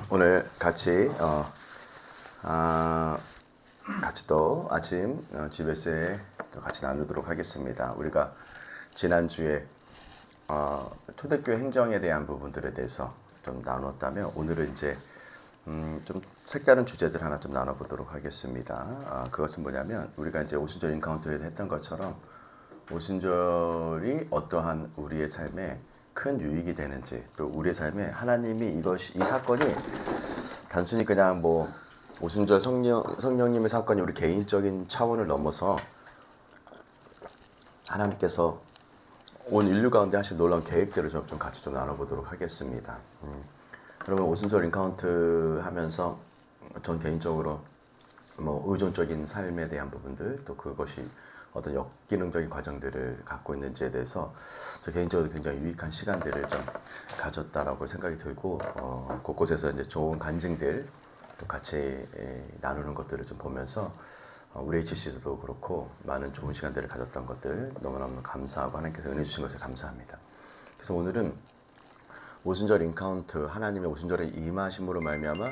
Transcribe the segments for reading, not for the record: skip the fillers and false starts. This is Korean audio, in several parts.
오늘 같이 또 아침 GBS에 또 같이 나누도록 하겠습니다. 우리가 지난주에 초대교회 행정에 대한 부분들에 대해서 좀 나눴다면 오늘은 이제 좀 색다른 주제들 하나 좀 나눠보도록 하겠습니다. 그것은 뭐냐면 우리가 이제 오순절 인카운터에 했던 것처럼 오순절이 어떠한 우리의 삶에 큰 유익이 되는지, 또 우리의 삶에 하나님이 이 사건이 단순히 그냥 뭐 오순절 성령님의 사건이 우리 개인적인 차원을 넘어서 하나님께서 온 인류 가운데 하신 놀라운 계획들을 좀 같이 좀 나눠보도록 하겠습니다. 그러면 오순절 인카운트 하면서 전 개인적으로 뭐 의존적인 삶에 대한 부분들, 또 그것이 어떤 역기능적인 과정들을 갖고 있는지에 대해서 저 개인적으로 굉장히 유익한 시간들을 좀 가졌다라고 생각이 들고, 곳곳에서 이제 좋은 간증들 또 같이 나누는 것들을 좀 보면서 우리 HC도 그렇고 많은 좋은 시간들을 가졌던 것들 너무너무 감사하고 하나님께서 은혜 주신 것을 감사합니다. 그래서 오늘은 오순절 인카운트, 하나님의 오순절에 임하심으로 말미암아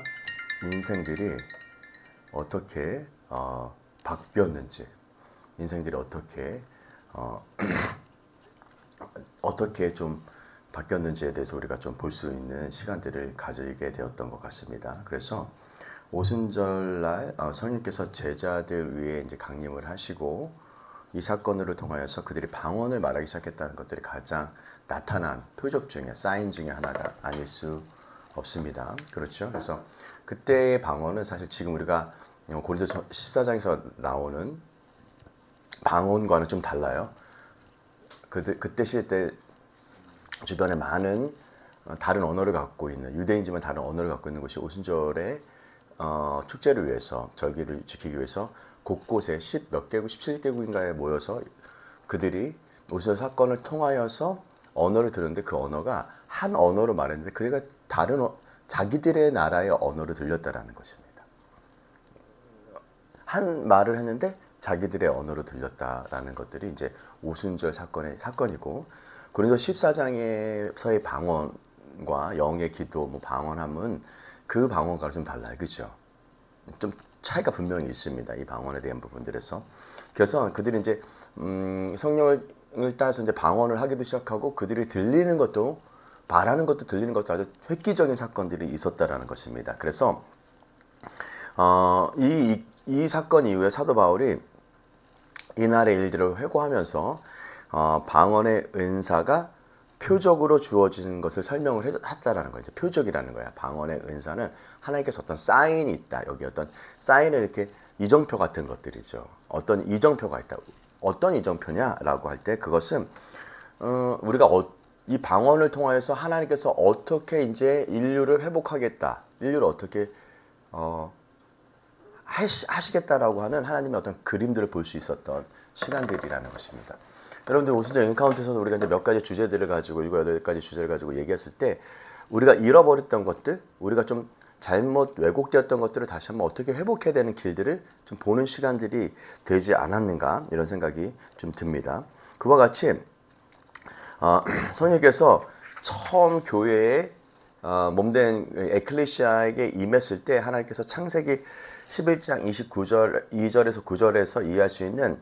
인생들이 어떻게 바뀌었는지, 인생들이 어떻게 좀 바뀌었는지에 대해서 우리가 좀 볼 수 있는 시간들을 가지게 되었던 것 같습니다. 그래서 오순절날 성령님께서 제자들 위에 이제 강림을 하시고 이 사건을 통하여서 그들이 방언을 말하기 시작했다는 것들이 가장 나타난 표적 중에, 사인 중에 하나가 아닐 수 없습니다. 그렇죠? 그래서 그때의 방언은 사실 지금 우리가 고린도서 14장에서 나오는 방언과는 좀 달라요. 그때 시대 주변에 많은 다른 언어를 갖고 있는, 유대인지만 다른 언어를 갖고 있는 곳이 오순절에 축제를 위해서, 절기를 지키기 위해서 곳곳에 10몇 개국, 17개국인가에 모여서 그들이 오순절 사건을 통하여서 언어를 들었는데 그 언어가 한 언어로 말했는데 그가 자기들의 나라의 언어로 들렸다라는 것입니다. 한 말을 했는데 자기들의 언어로 들렸다라는 것들이 이제 오순절 사건이고, 고린도 14장에서의 방언과 영의 기도, 뭐 방언함은 그 방언과는 좀 달라요. 그죠? 좀 차이가 분명히 있습니다. 이 방언에 대한 부분들에서. 그래서 그들이 이제 성령을 따라서 이제 방언을 하기도 시작하고 그들이 들리는 것도, 말하는 것도 들리는 것도 아주 획기적인 사건들이 있었다라는 것입니다. 그래서 이 사건 이후에 사도 바울이 이날의 일들을 회고하면서 방언의 은사가 표적으로 주어지는 것을 설명을 했다라는 거예요. 표적이라는 거야. 방언의 은사는 하나님께서 어떤 사인이 있다. 여기 어떤 사인을 이렇게 이정표 같은 것들이죠. 어떤 이정표가 있다. 어떤 이정표냐라고 할 때 그것은 우리가 이 방언을 통하여서 하나님께서 어떻게 이제 인류를 회복하겠다. 인류를 어떻게 하시겠다라고 하는 하나님의 어떤 그림들을 볼 수 있었던 시간들이라는 것입니다. 여러분들 오순절 인카운트에서도 우리가 이제 몇 가지 주제들을 가지고 7, 8가지 주제를 가지고 얘기했을 때 우리가 잃어버렸던 것들, 우리가 좀 잘못 왜곡되었던 것들을 다시 한번 어떻게 회복해야 되는 길들을 좀 보는 시간들이 되지 않았는가, 이런 생각이 좀 듭니다. 그와 같이 성령께서 처음 교회에 몸된 에클레시아에게 임했을 때 하나님께서 창세기 11장 2절에서 9절에서 이해할 수 있는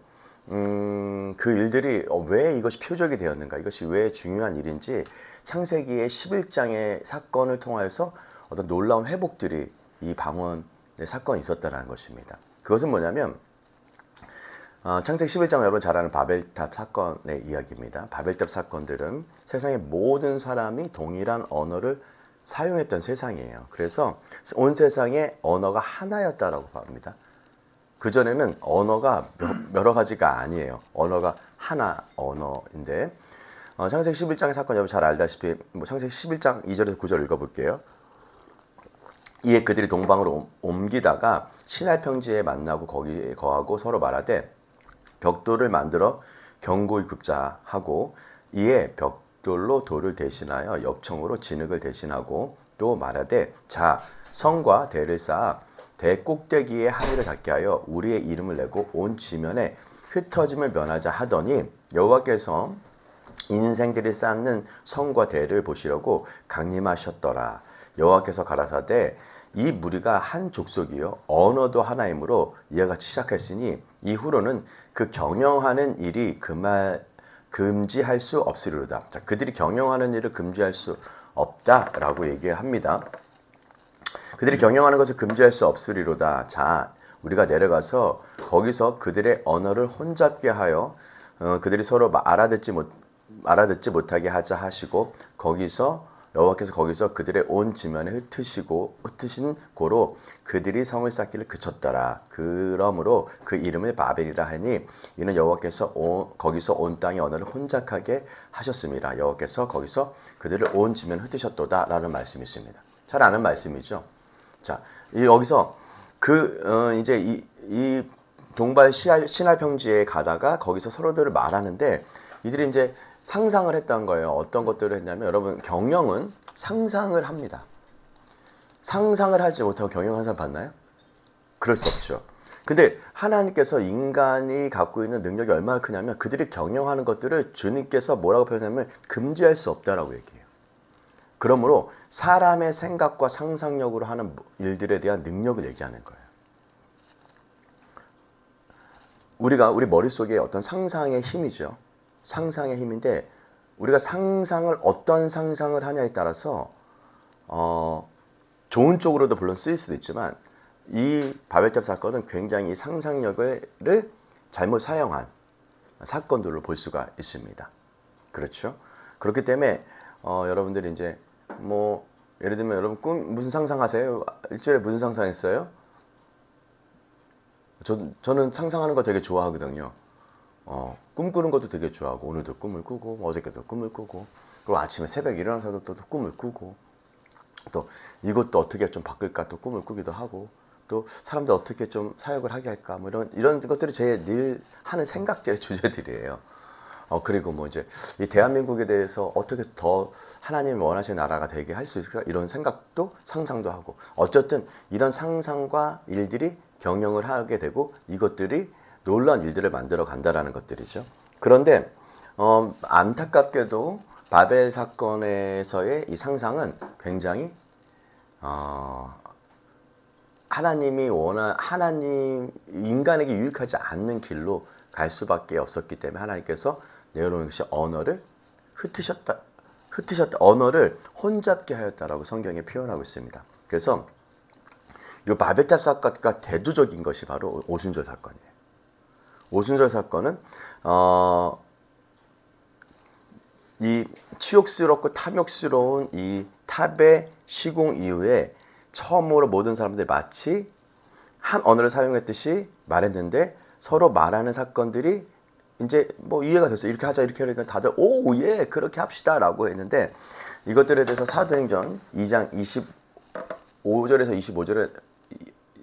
그 일들이 왜 이것이 표적이 되었는가, 이것이 왜 중요한 일인지 창세기의 11장의 사건을 통하여서 어떤 놀라운 회복들이 이 방언의 사건이 있었다는 것입니다. 그것은 뭐냐면 창세기 11장 여러분 잘 아는 바벨탑 사건의 이야기입니다. 바벨탑 사건들은 세상의 모든 사람이 동일한 언어를 사용했던 세상이에요. 그래서 온 세상의 언어가 하나였다라고 합니다. 그전에는 언어가 여러 가지가 아니에요. 언어가 하나 언어인데, 창세기 11장의 사건 여러분 잘 알다시피 창세기 11장 2절에서 9절 읽어볼게요. 이에 그들이 동방으로 옮기다가 시날 평지에 만나고 거기에 거하고 서로 말하되 벽돌을 만들어 견고히 굽자 하고, 이에 벽돌로 돌을 대신하여 역청으로 진흙을 대신하고 또 말하되 자 성과 대를 쌓아 대 꼭대기에 하늘을 닿게 하여 우리의 이름을 내고 온 지면에 흩어짐을 면하자 하더니 여호와께서 인생들이 쌓는 성과 대를 보시려고 강림하셨더라. 여호와께서 가라사대 이 무리가 한 족속이요 언어도 하나이므로 이와 같이 시작했으니 이후로는 그 경영하는 일이 금지할 수 없으리로다. 자, 그들이 경영하는 일을 금지할 수 없다라고 얘기합니다. 그들이 경영하는 것을 금지할 수 없으리로다. 자, 우리가 내려가서 거기서 그들의 언어를 혼잡게 하여 그들이 서로 알아듣지 못하게 하자 하시고 여호와께서 거기서 그들의 온 지면에 흩으신 고로 그들이 성을 쌓기를 그쳤더라. 그러므로 그 이름을 바벨이라 하니 이는 여호와께서 거기서 온 땅의 언어를 혼잡하게 하셨습니다. 여호와께서 거기서 그들을 온 지면에 흩으셨도다 라는 말씀이 있습니다. 잘 아는 말씀이죠. 자, 여기서 이제 이 동발 시날 평지에 가다가 거기서 서로들을 말하는데 이들이 이제 상상을 했던 거예요. 어떤 것들을 했냐면 여러분 경영은 상상을 합니다. 상상을 하지 못하고 경영하는 사람 봤나요? 그럴 수 없죠. 근데 하나님께서 인간이 갖고 있는 능력이 얼마나 크냐면 그들이 경영하는 것들을 주님께서 뭐라고 표현하냐면 금지할 수 없다라고 얘기해요. 그러므로 사람의 생각과 상상력으로 하는 일들에 대한 능력을 얘기하는 거예요. 우리 머릿속에 어떤 상상의 힘이죠. 상상의 힘인데 우리가 어떤 상상을 하냐에 따라서 좋은 쪽으로도 물론 쓰일 수도 있지만 이 바벨탑 사건은 굉장히 이 상상력을 잘못 사용한 사건들로 볼 수가 있습니다. 그렇죠? 그렇기 때문에 여러분들이 이제 뭐 예를 들면 여러분 무슨 상상하세요? 일주일에 무슨 상상했어요? 저는 상상하는 거 되게 좋아하거든요. 꿈꾸는 것도 되게 좋아하고 오늘도 꿈을 꾸고 어저께도 꿈을 꾸고 그리고 아침에 새벽에 일어나서도 또 꿈을 꾸고 또 이것도 어떻게 좀 바꿀까 또 꿈을 꾸기도 하고 또 사람들 어떻게 좀 사역을 하게 할까 뭐 이런 것들이 제 늘 하는 생각들의 주제들이에요. 그리고 뭐 이제 이 대한민국에 대해서 어떻게 더 하나님이 원하시는 나라가 되게 할 수 있을까 이런 생각도 상상도 하고 어쨌든 이런 상상과 일들이 경영을 하게 되고 이것들이 놀라운 일들을 만들어 간다라는 것들이죠. 그런데 안타깝게도 바벨 사건에서의 이 상상은 굉장히 하나님 인간에게 유익하지 않는 길로 갈 수밖에 없었기 때문에 하나님께서 내어놓은 것이 언어를 흩으셨다, 언어를 혼잡게 하였다라고 성경에 표현하고 있습니다. 그래서 이 바벨탑 사건과 대두적인 것이 바로 오순절 사건이에요. 오순절 사건은 이 치욕스럽고 탐욕스러운 이 탑의 시공 이후에 처음으로 모든 사람들이 마치 한 언어를 사용했듯이 말했는데 서로 말하는 사건들이 이제 뭐 이해가 됐어요. 이렇게 하자 이렇게 하니까 다들 오 예 그렇게 합시다 라고 했는데 이것들에 대해서 사도행전 2장 25절에서 25절에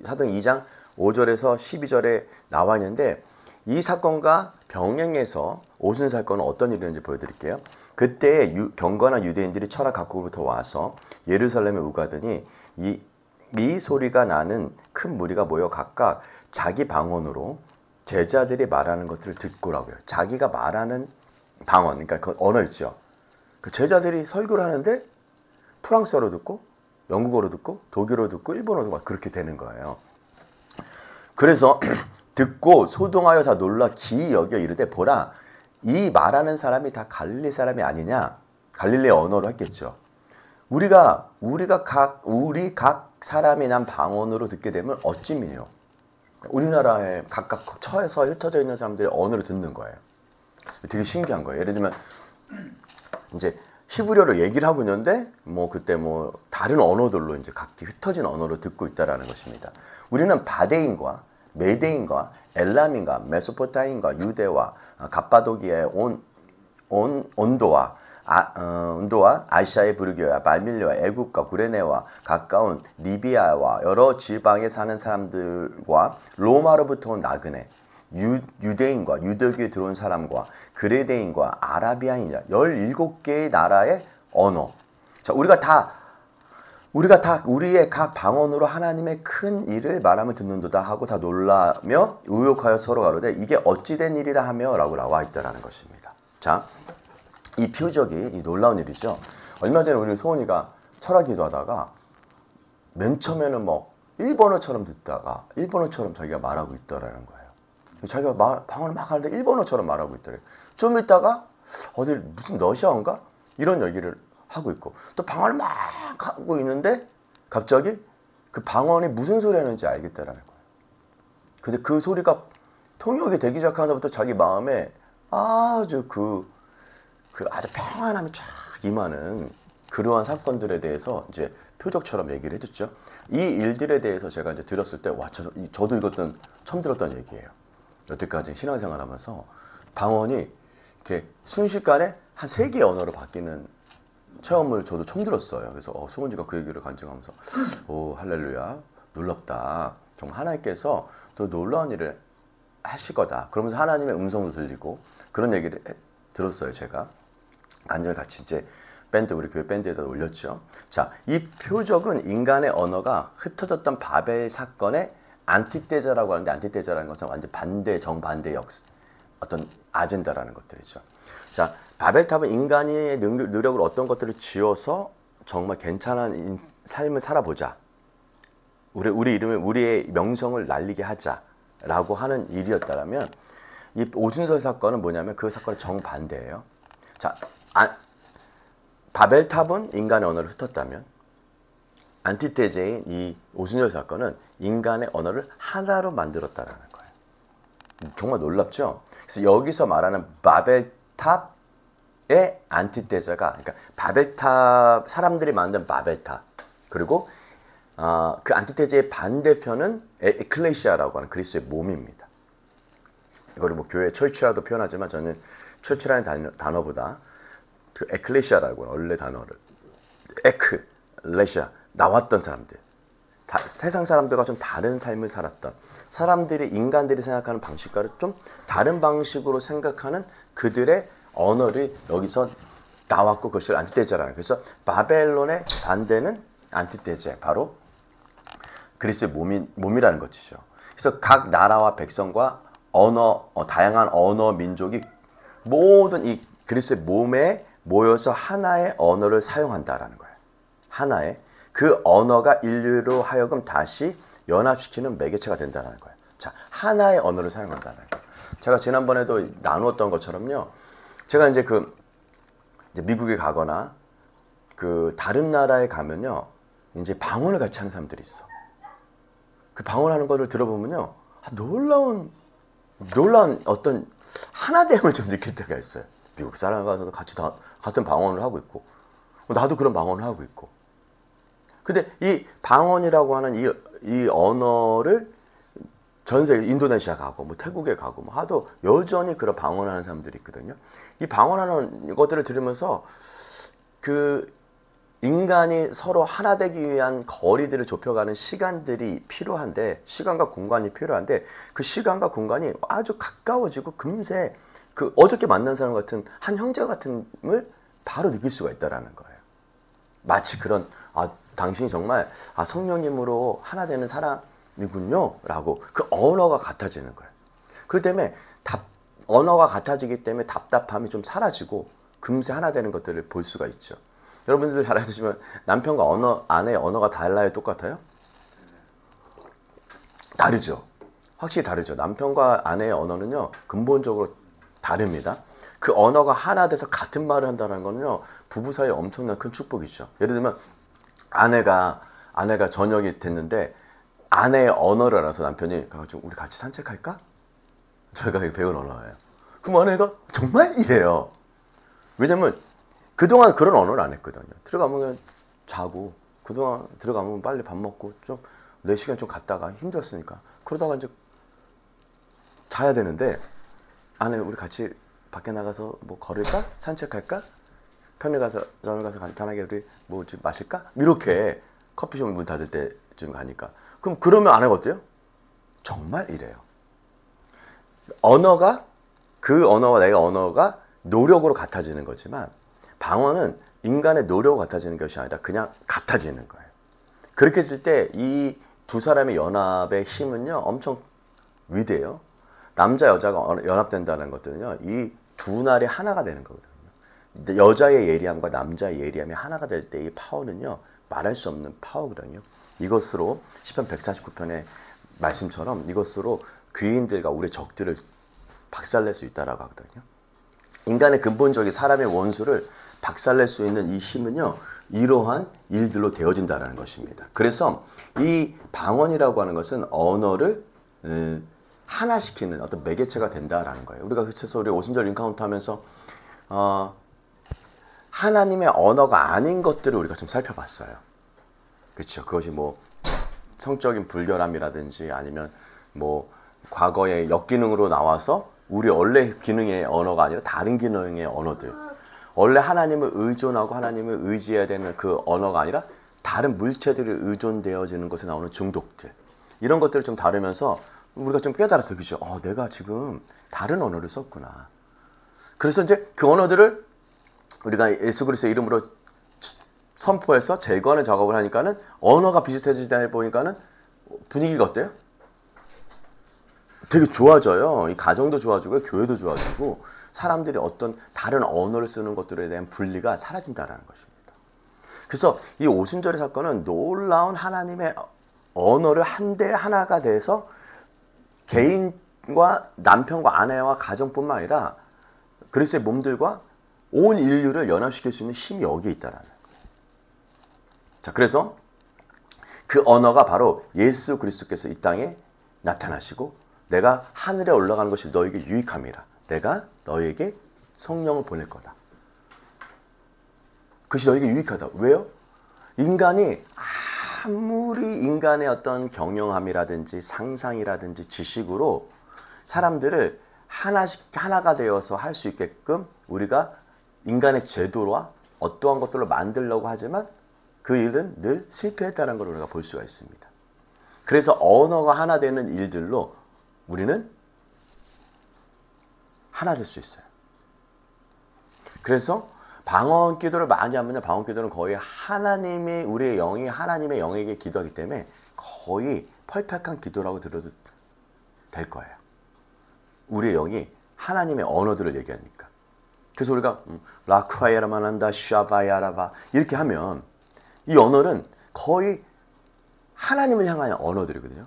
사도행 2장 5절에서 12절에 나와 있는데 이 사건과 병행해서 오순 사건은 어떤 일이었는지 보여드릴게요. 그때 경건한 유대인들이 철학 각국으로부터 와서 예루살렘에 우가더니 이 소리가 나는 큰 무리가 모여 각각 자기 방언으로 제자들이 말하는 것들을 듣고라고요. 자기가 말하는 방언, 그러니까 그 언어 있죠. 그 제자들이 설교를 하는데 프랑스어로 듣고 영국어로 듣고 독일어로 듣고 일본어로 듣고 그렇게 되는 거예요. 그래서 듣고 소동하여 다 놀라 기이 여겨 이르되 보라 이 말하는 사람이 다 갈릴리 사람이 아니냐. 갈릴리 언어로 했겠죠. 우리 각 사람이 난 방언으로 듣게 되면 어찌미요. 우리나라에 각각 처에서 흩어져 있는 사람들이 언어를 듣는 거예요. 되게 신기한 거예요. 예를 들면 이제 히브리어로 얘기를 하고 있는데 뭐 그때 뭐 다른 언어들로 이제 각기 흩어진 언어로 듣고 있다라는 것입니다. 우리는 바데인과 메데인과 엘람인과 메소포타임과 유대와 갑바도기아의 온도와 아시아의 부르기아와 말밀리와 애굽과 구레네와 가까운 리비아와 여러 지방에 사는 사람들과 로마로부터 온 나그네 유대인과 유대교에 들어온 사람과 그레데인과 아라비아인이라 17개의 나라의 언어. 자, 우리가 다 우리의 각 방언으로 하나님의 큰 일을 말하며 듣는도다 하고 다 놀라며 의욕하여 서로 가로되 이게 어찌된 일이라 하며 라고 나와 있다라는 것입니다. 자, 이 표적이 이 놀라운 일이죠. 얼마 전에 우리 소원이가 철학 기도하다가 맨 처음에는 뭐 일본어처럼 듣다가 일본어처럼 자기가 말하고 있더라는 거예요. 자기가 방언을 막 하는데 일본어처럼 말하고 있더래요. 좀 있다가 어디 무슨 러시아어인가? 이런 얘기를 하고 있고 또 방언을 막 하고 있는데 갑자기 그 방언이 무슨 소리 하는지 알겠다라는 거예요. 근데 그 소리가 통역이 되기 시작하면서부터 자기 마음에 아주 아주 평안함이 쫙 임하는 그러한 사건들에 대해서 이제 표적처럼 얘기를 해줬죠. 이 일들에 대해서 제가 이제 들었을 때, 와, 저도 이것은 처음 들었던 얘기예요. 여태까지 신앙생활 하면서 방언이 이렇게 순식간에 한 3개의 언어로 바뀌는 체험을 저도 처음 들었어요. 그래서 수건지가 그 얘기를 간증하면서, 오, 할렐루야, 놀랍다. 정말 하나님께서 또 놀라운 일을 하실 거다. 그러면서 하나님의 음성도 들리고 그런 얘기를 들었어요, 제가. 간증을 같이 이제 우리 교회 밴드에다 올렸죠. 자, 이 표적은 인간의 언어가 흩어졌던 바벨 사건의 안티테자라고 하는데, 안티테자라는 것은 완전 정반대의 어떤 아젠다라는 것들이죠. 자, 바벨탑은 인간의 노력으로 어떤 것들을 지어서 정말 괜찮은 삶을 살아보자. 우리의 명성을 날리게 하자라고 하는 일이었다면, 이 오순절 사건은 뭐냐면 그 사건의 정반대예요. 자, 바벨탑은 인간의 언어를 흩었다면 안티테제인 이 오순절 사건은 인간의 언어를 하나로 만들었다라는 거예요. 정말 놀랍죠? 그래서 여기서 말하는 바벨탑의 안티테제가, 그러니까 바벨탑, 사람들이 만든 바벨탑, 그리고 그 안티테제의 반대편은 에클레시아라고 하는 그리스도의 몸입니다. 이거를 뭐 교회 철치라도 표현하지만 저는 철치라는 단어보다 그 에클레시아라고 하는 원래 단어를 에클레시아, 나왔던 사람들, 세상 사람들과 좀 다른 삶을 살았던 인간들이 생각하는 방식과는 좀 다른 방식으로 생각하는 그들의 언어를 여기서 나왔고, 그것을 안티테제라는. 그래서 바벨론의 반대는 안티테제, 바로 그리스도의 몸이라는 것이죠. 그래서 각 나라와 백성과 다양한 언어, 민족이 모든 이 그리스도의 몸에 모여서 하나의 언어를 사용한다라는 거예요. 하나의 그 언어가 인류로 하여금 다시 연합시키는 매개체가 된다는 거예요. 자, 하나의 언어를 사용한다는 거예요. 제가 지난번에도 나누었던 것처럼요. 제가 이제 이제 미국에 가거나 다른 나라에 가면요. 이제 방언을 같이 하는 사람들이 있어. 그 방언하는 거를 들어보면요. 놀라운 어떤 하나됨을 좀 느낄 때가 있어요. 미국 사람 가서도 같이 같은 방언을 하고 있고, 나도 그런 방언을 하고 있고. 근데 이 방언이라고 하는 이 언어를 전 세계 인도네시아 가고 뭐 태국에 가고 뭐 하도 여전히 그런 방언하는 사람들이 있거든요. 이 방언하는 것들을 들으면서 인간이 서로 하나 되기 위한 거리들을 좁혀가는 시간들이 필요한데, 시간과 공간이 필요한데, 그 시간과 공간이 아주 가까워지고 금세 어저께 만난 사람 같은 한 형제 같은을 바로 느낄 수가 있다라는 거예요. 마치 그런 당신이 정말 성령님으로 하나 되는 사람이군요 라고 그 언어가 같아지는 거예요. 그렇기 때문에 언어가 같아지기 때문에 답답함이 좀 사라지고 금세 하나 되는 것들을 볼 수가 있죠. 여러분들 잘 아시지만 남편과 아내의 언어가 달라요? 똑같아요? 다르죠. 확실히 다르죠. 남편과 아내의 언어는요, 근본적으로 다릅니다. 그 언어가 하나 돼서 같은 말을 한다는 거는요, 부부 사이에 엄청난 큰 축복이죠. 예를 들면 아내가 저녁이 됐는데 아내의 언어를 알아서 남편이 가가지고 우리 같이 산책할까? 저희가 배운 언어예요. 그럼 아내가 정말 이래요. 왜냐면 그동안 그런 언어를 안 했거든요. 들어가면 자고, 그동안 들어가면 빨리 밥 먹고 좀 4시간 좀 갔다가 힘들었으니까 그러다가 이제 자야 되는데, 아내 우리 같이 밖에 나가서 뭐 걸을까? 산책할까? 저녁 가서 간단하게 우리 뭐 좀 마실까? 이렇게 커피숍 문 닫을 때쯤 가니까. 그럼 그러면 아내가 어때요? 정말 이래요. 그 언어와 내가 언어가 노력으로 같아지는 거지만, 방언은 인간의 노력으로 같아지는 것이 아니라 그냥 같아지는 거예요. 그렇게 했을 때 이 두 사람의 연합의 힘은요, 엄청 위대해요. 남자 여자가 연합된다는 것들은요, 이 두 날이 하나가 되는 거거든요. 여자의 예리함과 남자의 예리함이 하나가 될 때 이 파워는요, 말할 수 없는 파워거든요. 이것으로 시편 149편의 말씀처럼 이것으로 귀인들과 우리 적들을 박살낼 수 있다라고 하거든요. 인간의 근본적인 사람의 원수를 박살낼 수 있는 이 힘은요, 이러한 일들로 되어진다는 것입니다. 그래서 이 방언이라고 하는 것은 언어를 하나시키는 어떤 매개체가 된다라는 거예요. 우리가 그래서 우리 오순절 인카운트 하면서 하나님의 언어가 아닌 것들을 우리가 좀 살펴봤어요. 그렇죠. 그것이 뭐 성적인 불결함이라든지 아니면 뭐 과거의 역기능으로 나와서 우리 원래 기능의 언어가 아니라 다른 기능의 언어들. 원래 하나님을 의존하고 하나님을 의지해야 되는 그 언어가 아니라 다른 물체들이 의존되어지는 것에 나오는 중독들. 이런 것들을 좀 다루면서 우리가 좀 깨달았어요. 그죠? 내가 지금 다른 언어를 썼구나. 그래서 이제 그 언어들을 우리가 예수 그리스도의 이름으로 선포해서 제거하는 작업을 하니까는 언어가 비슷해지다 보니까는 분위기가 어때요? 되게 좋아져요. 이 가정도 좋아지고 교회도 좋아지고 사람들이 어떤 다른 언어를 쓰는 것들에 대한 분리가 사라진다는 것입니다. 그래서 이 오순절의 사건은 놀라운 하나님의 언어를 한데 하나가 돼서 개인과 남편과 아내와 가정뿐만 아니라 그리스도의 몸들과 온 인류를 연합시킬 수 있는 힘이 여기에 있다는 거예요. 자, 그래서 그 언어가 바로 예수 그리스도께서 이 땅에 나타나시고 내가 하늘에 올라가는 것이 너에게 유익함이라. 내가 너에게 성령을 보낼 거다. 그것이 너에게 유익하다. 왜요? 인간이 아무리 인간의 어떤 경영함이라든지 상상이라든지 지식으로 사람들을 하나가 되어서 할 수 있게끔 우리가 인간의 제도와 어떠한 것들을 만들려고 하지만 그 일은 늘 실패했다는 걸 우리가 볼 수가 있습니다. 그래서 언어가 하나 되는 일들로 우리는 하나 될 수 있어요. 그래서 방언 기도를 많이 하면 방언 기도는 거의 하나님의 우리의 영이 하나님의 영에게 기도하기 때문에 거의 퍼펙트한 기도라고 들어도 될 거예요. 우리의 영이 하나님의 언어들을 얘기하니까. 그래서 우리가 라쿠아야라만한다 샤바야라바 이렇게 하면 이 언어는 거의 하나님을 향한 언어들이거든요.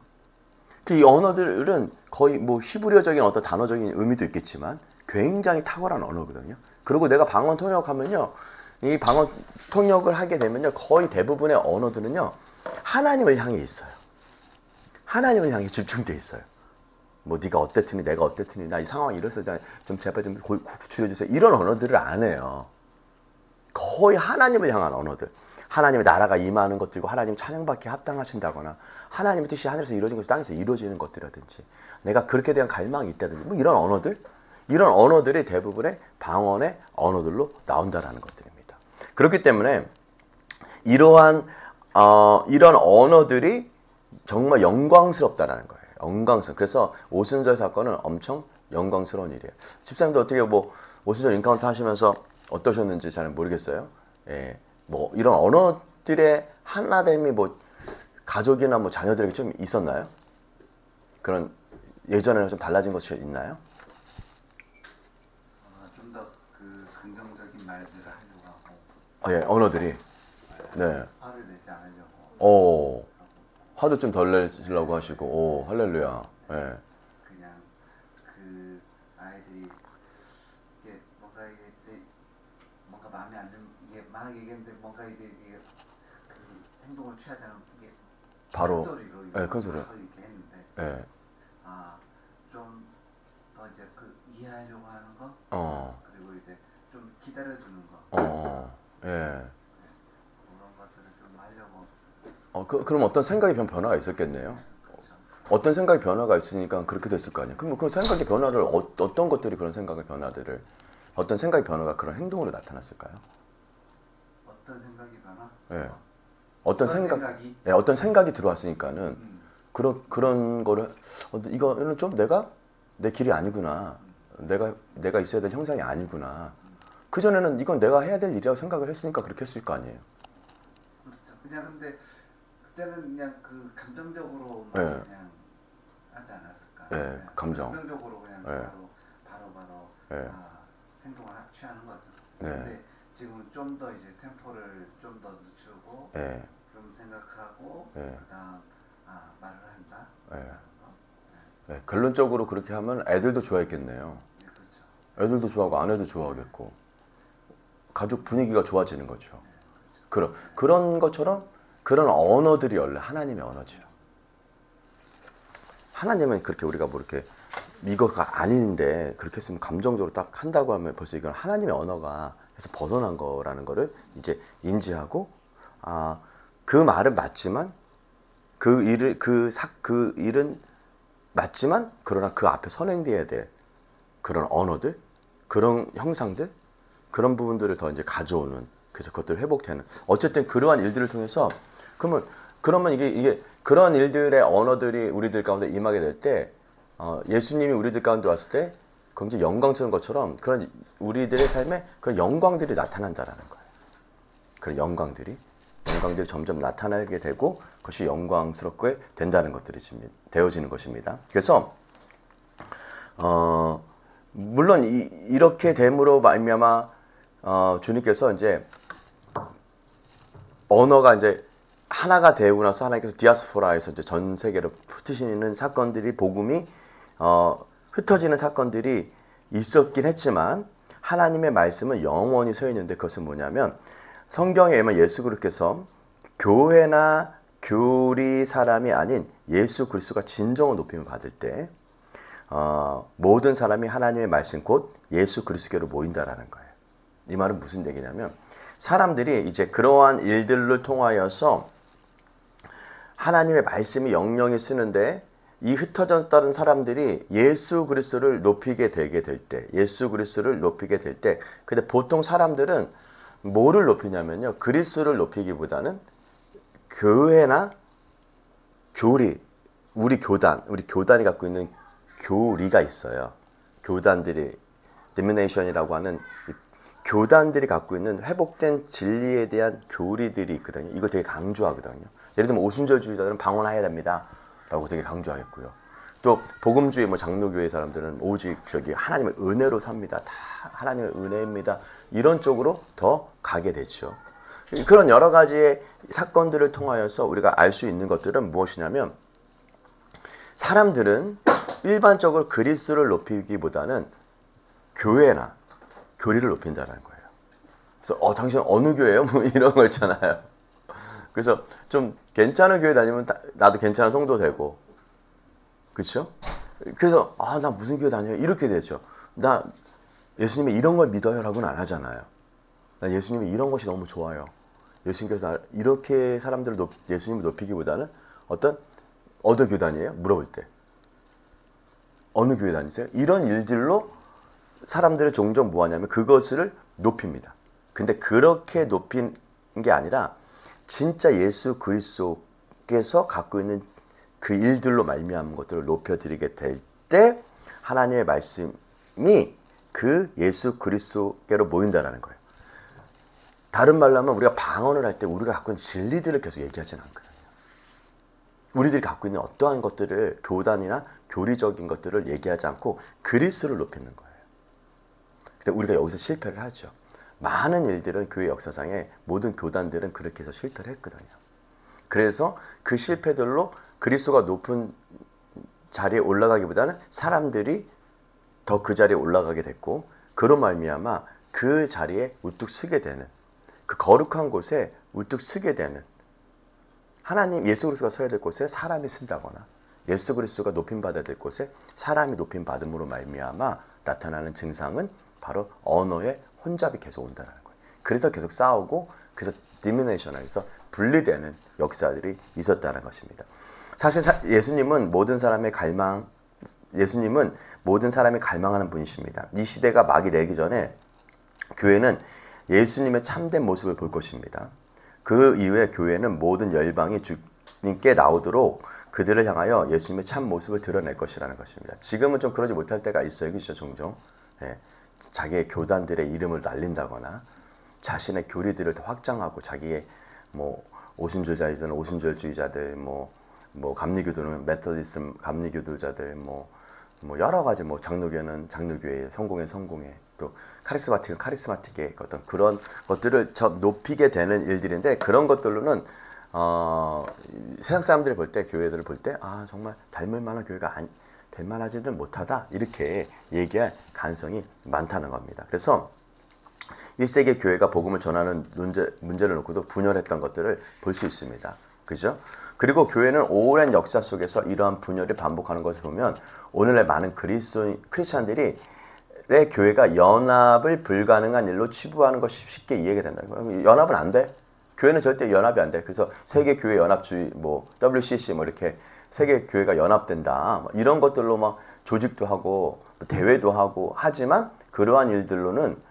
이 언어들은 거의 뭐 히브리어적인 어떤 단어적인 의미도 있겠지만 굉장히 탁월한 언어거든요. 그리고 내가 방언 통역하면요, 이 방언 통역을 하게 되면요, 거의 대부분의 언어들은요 하나님을 향해 있어요. 하나님을 향해 집중돼 있어요. 뭐 네가 어땠더니 내가 어땠더니 나 이 상황이 이래서 좀 제발 좀 구출해주세요. 이런 언어들을 안 해요. 거의 하나님을 향한 언어들. 하나님의 나라가 임하는 것들이고 하나님 찬양받기에 합당하신다거나 하나님의 뜻이 하늘에서 이루어진 것이 땅에서 이루어지는 것들이라든지 내가 그렇게 대한 갈망이 있다든지 뭐 이런 언어들, 이런 언어들이 대부분의 방언의 언어들로 나온다라는 것들입니다. 그렇기 때문에 이러한 이런 언어들이 정말 영광스럽다라는 거예요. 영광스러워. 그래서 오순절 사건은 엄청 영광스러운 일이에요. 집사님도 어떻게 뭐 오순절 인카운트 하시면서 어떠셨는지 잘 모르겠어요. 예. 뭐 이런 언어들의 하나됨이 뭐 가족이나 뭐 자녀들에게 좀 있었나요? 그런 예전에는 좀 달라진 것이 있나요? 좀 더 그 긍정적인 말들을 하려고 하고. 예, 언어들이. 네. 화를 내지 않으려고. 화도 좀 덜 내시려고 하시고, 할렐루야. 예. 그냥 그 아이들이 이게 뭔가 마음에 안 드는 이게 막 얘기했는데 뭔가 이게 그 행동을 취하지 않으면 이게 바로 큰 소리로 큰 소리. 이렇게 했는데 예. 좀 더 이제 그 이해하려고 하는 거. 그리고 이제 좀 기다려주는 거. 예. 그런 것들을 좀 하려고. 그럼 어떤 생각의 변화가 있었겠네요. 그렇죠. 어떤 생각의 변화가 있으니까 그렇게 됐을 거 아니에요. 그럼 그 생각의 변화를 어떤 것들이 그런 생각의 변화들을 어떤 생각의 변화가 그런 행동으로 나타났을까요? 어떤 생각이 변화? 예. 어떤 생각이? 예, 어떤 생각이 들어왔으니까는 그런 거를 이거는 좀 내 길이 아니구나. 내가 있어야 될 형상이 아니구나. 그 전에는 이건 내가 해야 될 일이라고 생각을 했으니까 그렇게 했을 거 아니에요. 그렇죠. 그냥 근데 그때는 그냥 그 감정적으로 예. 그냥 하지 않았을까? 예, 그냥 감정. 감정적으로 그냥 예. 바로 예. 행동을 취하는 거죠. 네. 근데 지금은 좀 더 이제 템포를 좀 더 늦추고 하고 예. 좀 생각하고 예. 그다음 말을 한다. 예. 예. 결론적으로 그렇게 하면 애들도 좋아했겠네요. 네, 그렇죠. 애들도 좋아하고 아내도 좋아하겠고 가족 분위기가 좋아지는 거죠. 그런 것처럼 그런 언어들이 원래 하나님의 언어죠. 하나님은 그렇게 우리가 뭐 이렇게 이거가 아닌데 그렇게 했으면 감정적으로 딱 한다고 하면 벌써 이건 하나님의 언어가 해서 벗어난 거라는 거를 이제 인지하고 그 말은 맞지만 그 일은 맞지만 그러나 그 앞에 선행돼야 될 그런 언어들, 그런 형상들, 그런 부분들을 더 이제 가져오는 그래서 그것들 회복되는 어쨌든 그러한 일들을 통해서 그러면 이게 그런 일들의 언어들이 우리들 가운데 임하게 될 때 예수님이 우리들 가운데 왔을 때 굉장히 영광스러운 것처럼 그런 우리들의 삶에 그런 영광들이 나타난다라는 거예요. 그런 영광들이 점점 나타나게 되고 그것이 영광스럽게 된다는 것들이 되어지는 것입니다. 그래서 물론 이렇게 됨으로 말미암아 주님께서 이제 언어가 이제 하나가 되고 나서 하나님께서 디아스포라에서 이제 전 세계로 흩으시는 사건들이 복음이 흩어지는 사건들이 있었긴 했지만 하나님의 말씀은 영원히 서 있는데 그것은 뭐냐면 성경에 보면 예수 그리스도께서 교회나 교리 사람이 아닌 예수 그리스도가 진정한 높임을 받을 때 모든 사람이 하나님의 말씀 곧 예수 그리스도께로 모인다라는 거예요. 이 말은 무슨 얘기냐면 사람들이 이제 그러한 일들을 통하여서 하나님의 말씀이 영영이 쓰는데 이 흩어졌다는 사람들이 예수 그리스도를 높이게 되게 될 때, 예수 그리스도를 높이게 될 때, 근데 보통 사람들은 뭐를 높이냐면요, 그리스도를 높이기보다는 교회나 교리, 우리 교단이 갖고 있는 교리가 있어요. 교단들이 denomination이라고 하는 교단들이 갖고 있는 회복된 진리에 대한 교리들이 있거든요. 이거 되게 강조하거든요. 예를 들면 오순절주의자들은 방언해야 됩니다 라고 되게 강조하겠고요. 또 복음주의 장로교회 사람들은 오직 하나님의 은혜로 삽니다. 다 하나님의 은혜입니다. 이런 쪽으로 더 가게 되죠. 그런 여러 가지의 사건들을 통하여서 우리가 알 수 있는 것들은 무엇이냐면 사람들은 일반적으로 그리스도를 높이기보다는 교회나 교리를 높인다는 거예요. 그래서 당신 어느 교회예요? 뭐 이런 거 있잖아요. 그래서 좀 괜찮은 교회 다니면 나도 괜찮은 성도 되고, 그렇죠? 그래서 나 무슨 교회 다녀요? 이렇게 되죠. 나 예수님이 이런 걸 믿어요라고는 안 하잖아요. 나 예수님이 이런 것이 너무 좋아요. 예수님께서 이렇게 사람들을 예수님을 높이기보다는 어느 교회 다니에요? 물어볼 때 어느 교회 다니세요? 이런 일들로 사람들을 종종 뭐하냐면 그것을 높입니다. 근데 그렇게 높인 게 아니라 진짜 예수 그리스도께서 갖고 있는 그 일들로 말미암은 것들을 높여드리게 될 때 하나님의 말씀이 그 예수 그리스도께로 모인다라는 거예요. 다른 말로 하면 우리가 방언을 할 때 우리가 갖고 있는 진리들을 계속 얘기하지는 않거든요. 우리들이 갖고 있는 어떠한 것들을 교단이나 교리적인 것들을 얘기하지 않고 그리스도를 높이는 거예요. 근데 우리가 여기서 실패를 하죠. 많은 일들은 교회 역사상에 모든 교단들은 그렇게 해서 실패를 했거든요. 그래서 그 실패들로 그리스도가 높은 자리에 올라가기보다는 사람들이 더 그 자리에 올라가게 됐고 그로 말미암아 그 자리에 우뚝 서게 되는 그 거룩한 곳에 우뚝 서게 되는 하나님 예수 그리스도가 서야 될 곳에 사람이 쓴다거나 예수 그리스도가 높임 받아야 될 곳에 사람이 높임 받음으로 말미암아 나타나는 증상은 바로 언어의 혼잡이 계속 온다는 거예요. 그래서 계속 싸우고 그래서 디미네이션에서 분리되는 역사들이 있었다는 것입니다. 사실 예수님은 모든 사람이 갈망하는 분이십니다. 이 시대가 막이 내기 전에 교회는 예수님의 참된 모습을 볼 것입니다. 그 이후에 교회는 모든 열방이 주님께 나오도록 그들을 향하여 예수님의 참 모습을 드러낼 것이라는 것입니다. 지금은 좀 그러지 못할 때가 있어요. 그렇죠? 종종. 네. 자기의 교단들의 이름을 날린다거나 자신의 교리들을 더 확장하고 자기의 오순절자들은 오순절주의자들 감리교도는 메토디즘 감리교도자들 뭐 여러 가지 뭐 장로교회는 장로교회, 성공의 성공에, 또 카리스마틱은 카리스마틱의 어떤 그런 것들을 높이게 되는 일들인데, 그런 것들로는 세상 사람들이 볼 때, 교회들을 볼 때, 아 정말 닮을 만한 교회가 될 만하지는 못하다, 이렇게 얘기할 가능성이 많다는 겁니다. 그래서 1세기 교회가 복음을 전하는 문제를 놓고도 분열했던 것들을 볼 수 있습니다. 그죠? 그리고 교회는 오랜 역사 속에서 이러한 분열이 반복하는 것을 보면 오늘날 많은 크리스찬들이 교회가 연합을 불가능한 일로 치부하는 것이 쉽게 이해가 된다는 거예요. 연합은 안 돼. 교회는 절대 연합이 안 돼. 그래서 세계 교회 연합주의, 뭐 WCC 뭐 이렇게 세계 교회가 연합된다, 뭐 이런 것들로 막 조직도 하고 대회도 하고 하지만 그러한 일들로는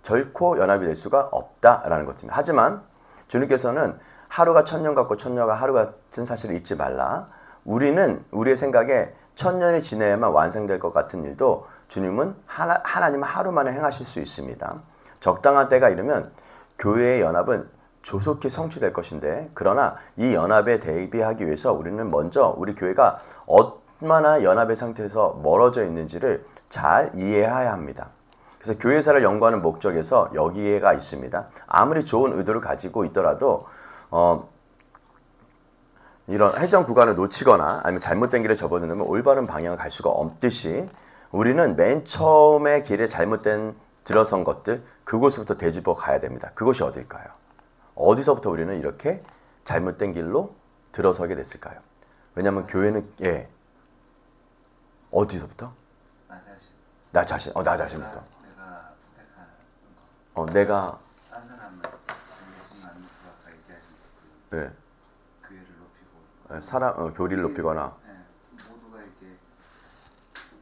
결코 연합이 될 수가 없다라는 것입니다. 하지만 주님께서는 하루가 천년 같고 천년가 하루 같은 사실을 잊지 말라. 우리는 우리의 생각에 천년이 지내야만 완성될 것 같은 일도 주님은 하나님은 하루 만에 행하실 수 있습니다. 적당한 때가 이르면 교회의 연합은 조속히 성취될 것인데, 그러나 이 연합에 대비하기 위해서 우리는 먼저 우리 교회가 얼마나 연합의 상태에서 멀어져 있는지를 잘 이해해야 합니다. 그래서 교회사를 연구하는 목적에서 여기에가 있습니다. 아무리 좋은 의도를 가지고 있더라도 이런 회전 구간을 놓치거나 아니면 잘못된 길에 접어들면 올바른 방향을 갈 수가 없듯이, 우리는 맨 처음에 길에 잘못된 들어선 것들, 그곳부터 되짚어 가야 됩니다. 그것이 어딜까요? 어디서부터 우리는 이렇게 잘못된 길로 들어서게 됐을까요? 왜냐하면 교회는 어디서부터? 나 자신. 나 자신부터. 내가 선택하는 거. 내가 딴 사람은 예수님 안 믿고 아까 얘기하신 교회를 높이고 교리를 높이거나 모두가 이렇게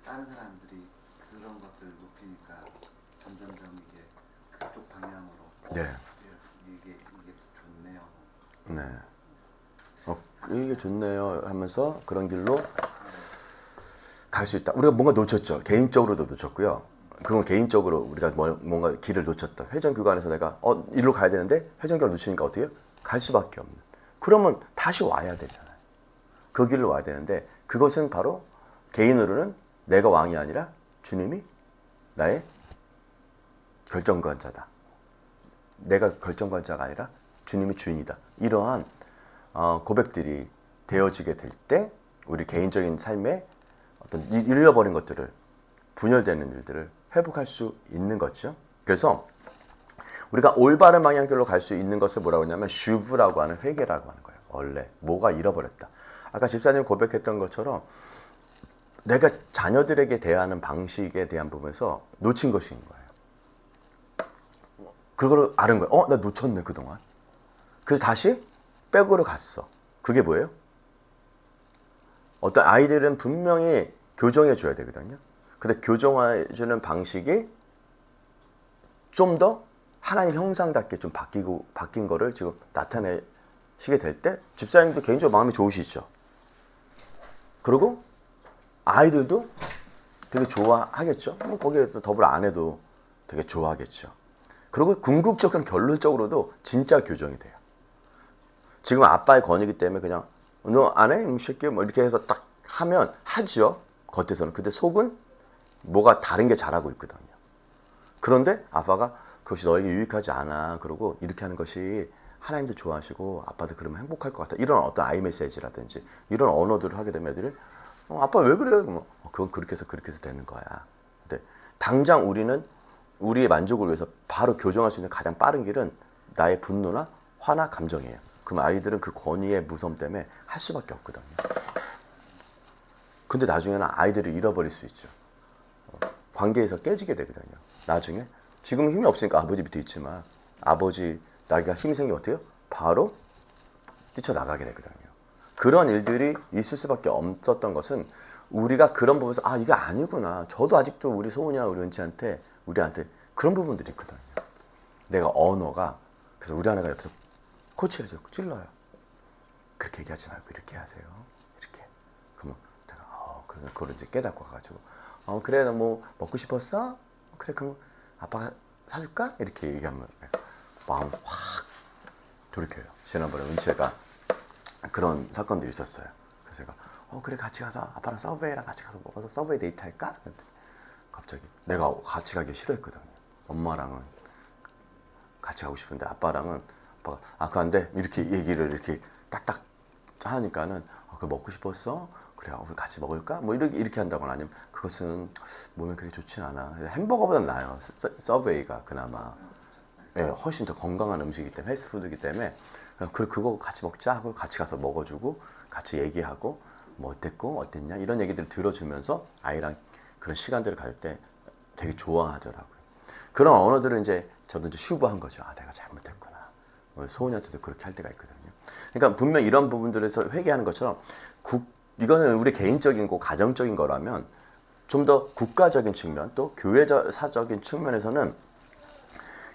다른 사람들이 그런 것들을 높이니까 점점점 이게 그쪽 방향으로 이게 좋네요. 네. 이게 좋네요 하면서 그런 길로 갈 수 있다. 우리가 뭔가 놓쳤죠. 개인적으로도 놓쳤고요. 그건 개인적으로 우리가 뭔가 길을 놓쳤다. 회전교관에서 내가 일로 가야 되는데 회전교관을 놓치니까 어떻게 해요? 갈 수밖에 없는. 그러면 다시 와야 되잖아요. 그 길로 와야 되는데, 그것은 바로 개인으로는 내가 왕이 아니라 주님이 나의 결정권자다. 내가 결정권자가 아니라 주님이 주인이다. 이러한 고백들이 되어지게 될 때 우리 개인적인 삶에 어떤 잃어버린 것들을, 분열되는 일들을 회복할 수 있는 거죠. 그래서 우리가 올바른 방향길로 갈 수 있는 것을 뭐라고 하냐면 슈브라고 하는 회개라고 하는 거예요. 원래 뭐가 잃어버렸다. 아까 집사님 고백했던 것처럼 내가 자녀들에게 대하는 방식에 대한 부분에서 놓친 것인 거예요. 그걸 아는 거예요. 나 놓쳤네 그동안. 그래서 다시 백으로 갔어. 그게 뭐예요? 어떤 아이들은 분명히 교정해 줘야 되거든요. 근데 교정해 주는 방식이 좀 더 하나님 형상답게 좀 바뀐 거를 지금 나타내시게 될 때 집사님도 개인적으로 마음이 좋으시죠. 그리고 아이들도 되게 좋아하겠죠. 뭐 거기에 또 더불어 아내도 되게 좋아하겠죠. 그리고 궁극적인 결론적으로도 진짜 교정이 돼요. 지금 아빠의 권위이기 때문에 그냥 너 안 해? 이 새끼 뭐 이렇게 해서 딱 하면 하죠. 겉에서는. 근데 속은 뭐가 다른 게 잘하고 있거든요. 그런데 아빠가 그것이 너에게 유익하지 않아. 그러고 이렇게 하는 것이 하나님도 좋아하시고 아빠도 그러면 행복할 것 같아. 이런 어떤 아이 메시지라든지 이런 언어들을 하게 되면 애들이 아빠 왜 그래? 그건 그렇게 해서 되는 거야. 근데 당장 우리는 우리의 만족을 위해서 바로 교정할 수 있는 가장 빠른 길은 나의 분노나 화나 감정이에요. 그럼 아이들은 그 권위의 무서움 때문에 할 수밖에 없거든요. 근데 나중에는 아이들을 잃어버릴 수 있죠. 관계에서 깨지게 되거든요. 나중에 지금 힘이 없으니까 아버지 밑에 있지만 아버지 나이가 힘이 생기면 어때요? 바로 뛰쳐나가게 되거든요. 그런 일들이 있을 수밖에 없었던 것은 우리가 그런 부분에서 이게 아니구나. 저도 아직도 우리 소은이나 우리 은지한테 우리한테 그런 부분들이 있거든요. 내가 언어가 그래서 우리 아내가 옆에서 코치를 자꾸 찔러요. 그렇게 얘기하지 말고 이렇게 하세요. 이렇게. 그러면 제가 그래서 그걸 이제 깨닫고 가가지고 그래 너 뭐 먹고 싶었어? 그래 그럼 아빠가 사줄까? 이렇게 얘기하면 마음 확 돌이켜요. 지난번에 은채가 그런 사건들이 있었어요. 그래서 제가 그래 같이 가서 아빠랑 서브웨이랑 같이 가서 먹어서 서브웨이 데이트 할까? 갑자기 내가 같이 가기 싫어했거든요. 엄마랑은 같이 가고 싶은데 아빠랑은 아빠가 그거 안 돼. 이렇게 얘기를 이렇게 딱딱 하니까는 그거 먹고 싶었어? 그래 우리 같이 먹을까? 뭐 이렇게 한다거나 아니면 그것은 몸에 그렇게 좋지 않아. 햄버거보단 나아요. 서브웨이가 그나마 훨씬 더 건강한 음식이기 때문에 헬스푸드이기 때문에 그거 같이 먹자 하고 같이 가서 먹어주고 같이 얘기하고 뭐 어땠고 어땠냐 이런 얘기들을 들어주면서 아이랑 그런 시간들을 가질 때 되게 좋아하더라고요. 그런 언어들은 이제 저도 이제 슈브한 거죠. 내가 잘못했구나. 소은이한테도 그렇게 할 때가 있거든요. 그러니까 분명 이런 부분들에서 회개하는 것처럼 이거는 우리 개인적인 거 가정적인 거라면 좀 더 국가적인 측면 또 교회사적인 측면에서는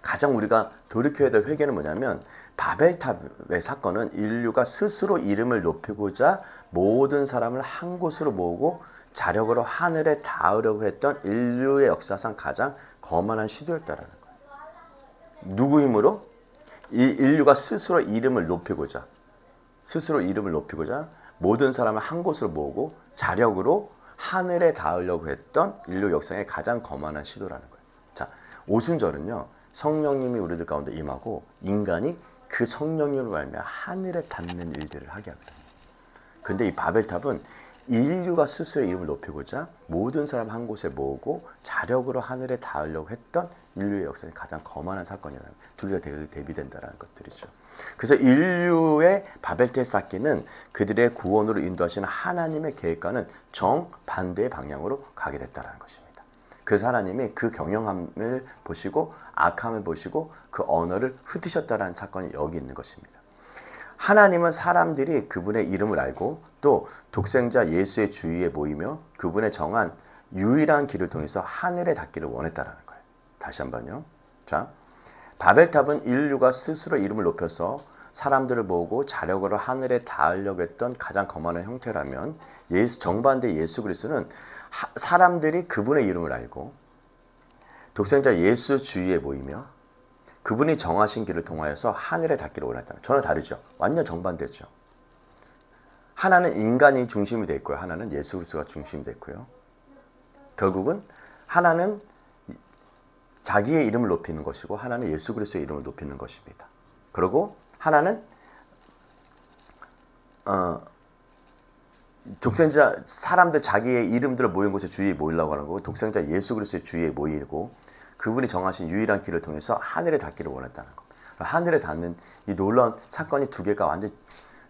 가장 우리가 돌이켜야 될 회개는 뭐냐면 바벨탑의 사건은 인류가 스스로 이름을 높이고자 모든 사람을 한 곳으로 모으고 자력으로 하늘에 닿으려고 했던 인류의 역사상 가장 거만한 시도였다라는 거예요. 누구 힘으로? 이 인류가 스스로 이름을 높이고자 모든 사람을 한 곳으로 모으고 자력으로 하늘에 닿으려고 했던 인류 역사의 가장 거만한 시도라는 거예요. 자, 오순절은요. 성령님이 우리들 가운데 임하고 인간이 그 성령님을 말미암아 하늘에 닿는 일들을 하게 하거든요. 근데 이 바벨탑은 인류가 스스로의 이름을 높이고자 모든 사람 한 곳에 모으고 자력으로 하늘에 닿으려고 했던 인류의 역사의 가장 거만한 사건이라는 두 개가 대비된다는 것들이죠. 그래서 인류의 바벨탑 쌓기는 그들의 구원으로 인도하시는 하나님의 계획과는 정반대의 방향으로 가게 됐다는 것입니다. 그래서 하나님이 그 경영함을 보시고 악함을 보시고 그 언어를 흩으셨다는 사건이 여기 있는 것입니다. 하나님은 사람들이 그분의 이름을 알고 또 독생자 예수의 주위에 모이며 그분의 정한 유일한 길을 통해서 하늘에 닿기를 원했다는 거예요. 다시 한번요. 자, 바벨탑은 인류가 스스로 이름을 높여서 사람들을 모으고 자력으로 하늘에 닿으려고 했던 가장 거만한 형태라면 정반대 예수 그리스도는 사람들이 그분의 이름을 알고 독생자 예수 주위에 모이며 그분이 정하신 길을 통하여서 하늘에 닿기를 원했다. 전혀 다르죠. 완전 정반대죠. 하나는 인간이 중심이 돼 있고요. 하나는 예수 그리스도가 중심이 돼 있고요. 결국은 하나는 자기의 이름을 높이는 것이고 하나는 예수 그리스도의 이름을 높이는 것입니다. 그리고 하나는 독생자 사람들 자기의 이름들을 모인 곳에 주위에 모이려고 하는 거고 독생자 예수 그리스도의 주위에 모이고 그분이 정하신 유일한 길을 통해서 하늘에 닿기를 원했다는 것. 하늘에 닿는 이 놀라운 사건이 두 개가 완전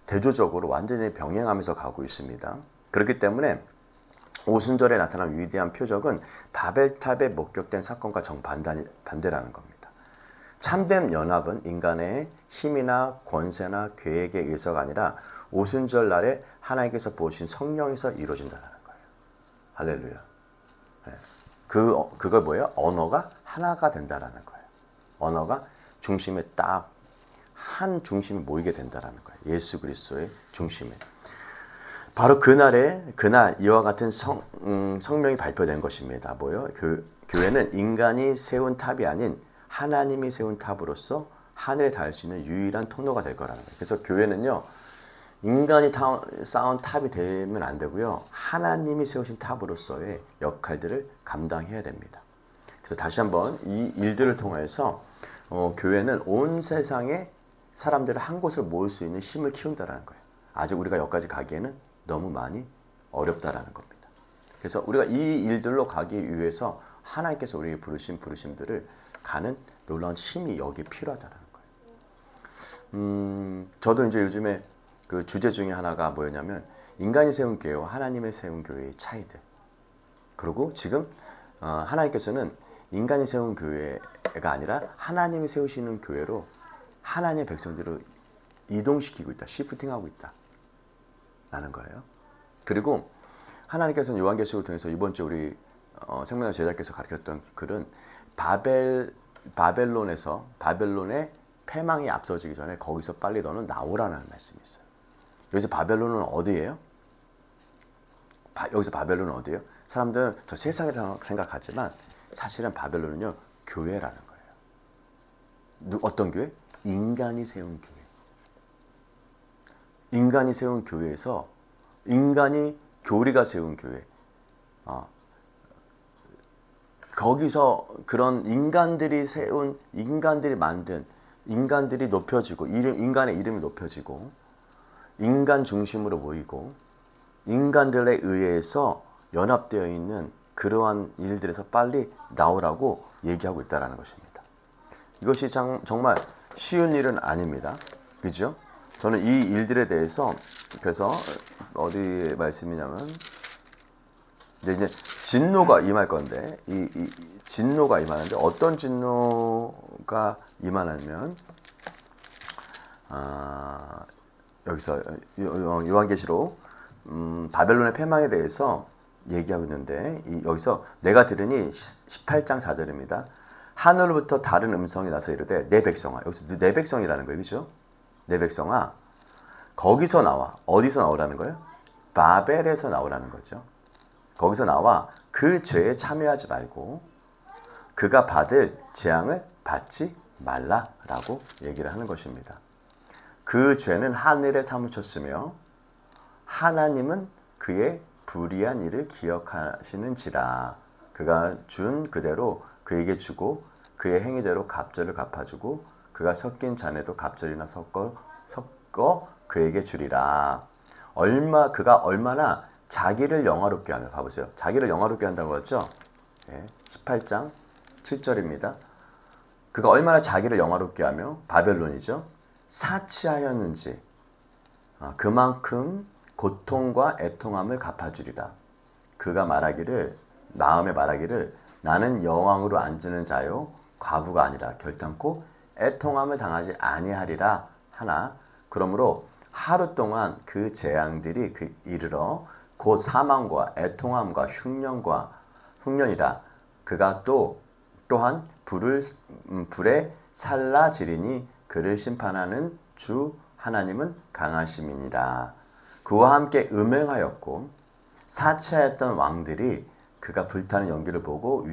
대조적으로 완전히 병행하면서 가고 있습니다. 그렇기 때문에 오순절에 나타난 위대한 표적은 바벨탑에 목격된 사건과 정반대라는 겁니다. 참된 연합은 인간의 힘이나 권세나 계획에 의해서가 아니라 오순절 날에 하나님께서 보신 성령에서 이루어진다는 거예요. 할렐루야. 네. 그걸 뭐예요? 언어가 하나가 된다라는 거예요. 언어가 중심에 딱 한 중심이 모이게 된다라는 거예요. 예수 그리스도의 중심에. 바로 그날 이와 같은 성명이 발표된 것입니다. 뭐요? 교회는 인간이 세운 탑이 아닌 하나님이 세운 탑으로서 하늘에 닿을 수 있는 유일한 통로가 될 거라는 거예요. 그래서 교회는요. 인간이 쌓은 탑이 되면 안 되고요. 하나님이 세우신 탑으로서의 역할들을 감당해야 됩니다. 그래서 다시 한번 이 일들을 통해서 교회는 온 세상의 사람들을 한 곳을 모을 수 있는 힘을 키운다는 거예요. 아직 우리가 여기까지 가기에는 너무 많이 어렵다라는 겁니다. 그래서 우리가 이 일들로 가기 위해서 하나님께서 우리에게 부르신 부르심들을 가는 놀라운 힘이 여기에 필요하다는 거예요. 저도 이제 요즘에 그 주제 중에 하나가 뭐였냐면 인간이 세운 교회와 하나님의 세운 교회의 차이들. 그리고 지금 하나님께서는 인간이 세운 교회가 아니라 하나님이 세우시는 교회로 하나님의 백성들을 이동시키고 있다. 시프팅하고 있다. 라는 거예요. 그리고 하나님께서는 요한계시록을 통해서 이번 주 우리 생명의 제자께서 가르쳤던 글은 바벨론의 패망이 앞서지기 전에 거기서 빨리 너는 나오라는 말씀이 있어요. 여기서 바벨론은 어디예요? 여기서 바벨론은 어디예요? 사람들은 저 세상이라고 생각하지만 사실은 바벨론은요 교회라는 거예요. 어떤 교회? 인간이 세운 교회. 인간이 세운 교회에서 인간이 교리가 세운 교회. 거기서 그런 인간들이 세운, 인간들이 만든, 인간들이 높여지고, 인간의 이름이 높여지고, 인간 중심으로 모이고, 인간들에 의해서 연합되어 있는 그러한 일들에서 빨리 나오라고 얘기하고 있다는 것입니다. 이것이 정말 쉬운 일은 아닙니다. 그죠? 저는 이 일들에 대해서, 그래서 어디 말씀이냐면, 이제 진노가 임할 건데, 이 진노가 임하는데, 어떤 진노가 임하냐면, 여기서 요한계시록 바벨론의 패망에 대해서 얘기하고 있는데, 여기서 내가 들으니 18장 4절입니다. 하늘로부터 다른 음성이 나서 이르되 내 백성아, 여기서 내 백성이라는 거예요. 그죠? 내 백성아, 거기서 나와. 어디서 나오라는 거예요? 바벨에서 나오라는 거죠. 거기서 나와 그 죄에 참여하지 말고 그가 받을 재앙을 받지 말라라고 얘기를 하는 것입니다. 그 죄는 하늘에 사무쳤으며 하나님은 그의 불의한 일을 기억하시는지라. 그가 준 그대로 그에게 주고 그의 행위대로 갑절을 갚아주고 그가 섞인 잔에도 갑절이나 섞어 그에게 주리라. 그가 얼마나 자기를 영화롭게 하며, 봐보세요. 자기를 영화롭게 한다고 했죠? 18장 7절입니다. 그가 얼마나 자기를 영화롭게 하며, 바벨론이죠, 사치하였는지 그만큼 고통과 애통함을 갚아주리라. 그가 마음에 말하기를 나는 여왕으로 앉는 자요 과부가 아니라 결탄코 애통함을 당하지 아니하리라 하나. 그러므로 하루 동안 그 재앙들이 이르러 곧 사망과 애통함과 흉년이라. 그가 또한 불에 살라지리니 그를 심판하는 주 하나님은 강하심이니라. 그와 함께 음행하였고 사치하였던 왕들이 그가 불타는 연기를 보고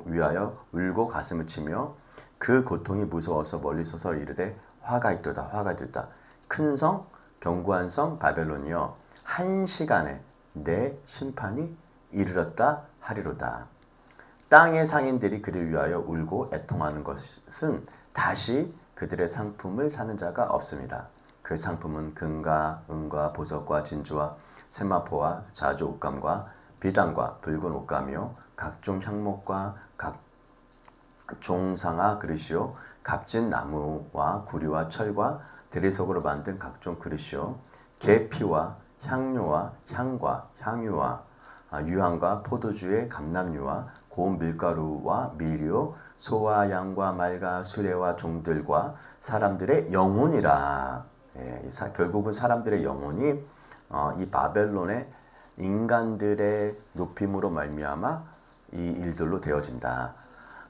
위하여 울고 가슴을 치며 그 고통이 무서워서 멀리 서서 이르되 화가 있도다, 화가 있도다. 큰 성, 견고한 성 바벨론이여, 한 시간에 내 심판이 이르렀다 하리로다. 땅의 상인들이 그를 위하여 울고 애통하는 것은 다시 그들의 상품을 사는 자가 없습니다. 그 상품은 금과 은과 보석과 진주와 세마포와 자주 옷감과 비단과 붉은 옷감이요 각종 향목과 각종 상아 그릇이요 값진 나무와 구리와 철과 대리석으로 만든 각종 그릇이요 계피와 향료와 향과 향유와 유향과 포도주의 감람유와 고운 밀가루와 밀요 소와 양과 말과 수레와 종들과 사람들의 영혼이라. 결국은 사람들의 영혼이 이 바벨론의 인간들의 높임으로 말미암아 이 일들로 되어진다.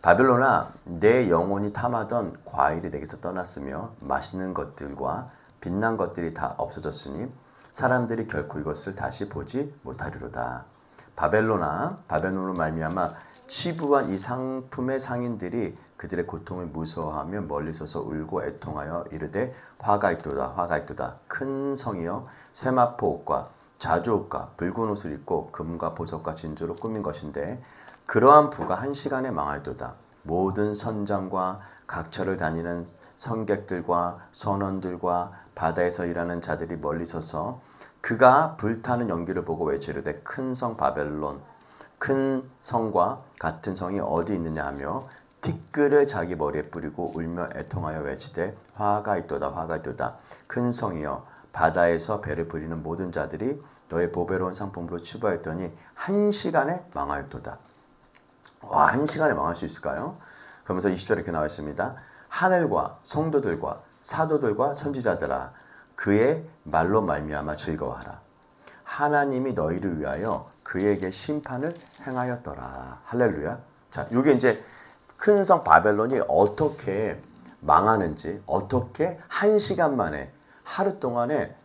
바벨론아, 내 영혼이 탐하던 과일이 내게서 떠났으며 맛있는 것들과 빛난 것들이 다 없어졌으니 사람들이 결코 이것을 다시 보지 못하리로다. 바벨론으로 말미암아 치부한 이 상품의 상인들이 그들의 고통을 무서워하며 멀리 서서 울고 애통하여 이르되 화가 있도다, 화가 있도다. 큰 성이여 세마포 옷과 자주 옷과 붉은 옷을 입고 금과 보석과 진주로 꾸민 것인데 그러한 부가 한 시간에 망하였도다. 모든 선장과 각처를 다니는 성객들과 선원들과 바다에서 일하는 자들이 멀리 서서 그가 불타는 연기를 보고 외치르되 큰 성 바벨론, 큰 성과 같은 성이 어디 있느냐 하며 티끌을 자기 머리에 뿌리고 울며 애통하여 외치되 화가 있도다, 화가 있도다. 큰 성이여 바다에서 배를 부리는 모든 자들이 너의 보배로운 상품으로 취부하였더니 한 시간에 망하였도다. 와, 한 시간에 망할 수 있을까요? 그러면서 20절에 이렇게 나와 있습니다. 하늘과 성도들과 사도들과 선지자들아 그의 말로 말미암아 즐거워하라. 하나님이 너희를 위하여 그에게 심판을 행하였더라. 할렐루야. 자, 이게 이제 큰 성 바벨론이 어떻게 망하는지, 어떻게 한 시간 만에 하루 동안에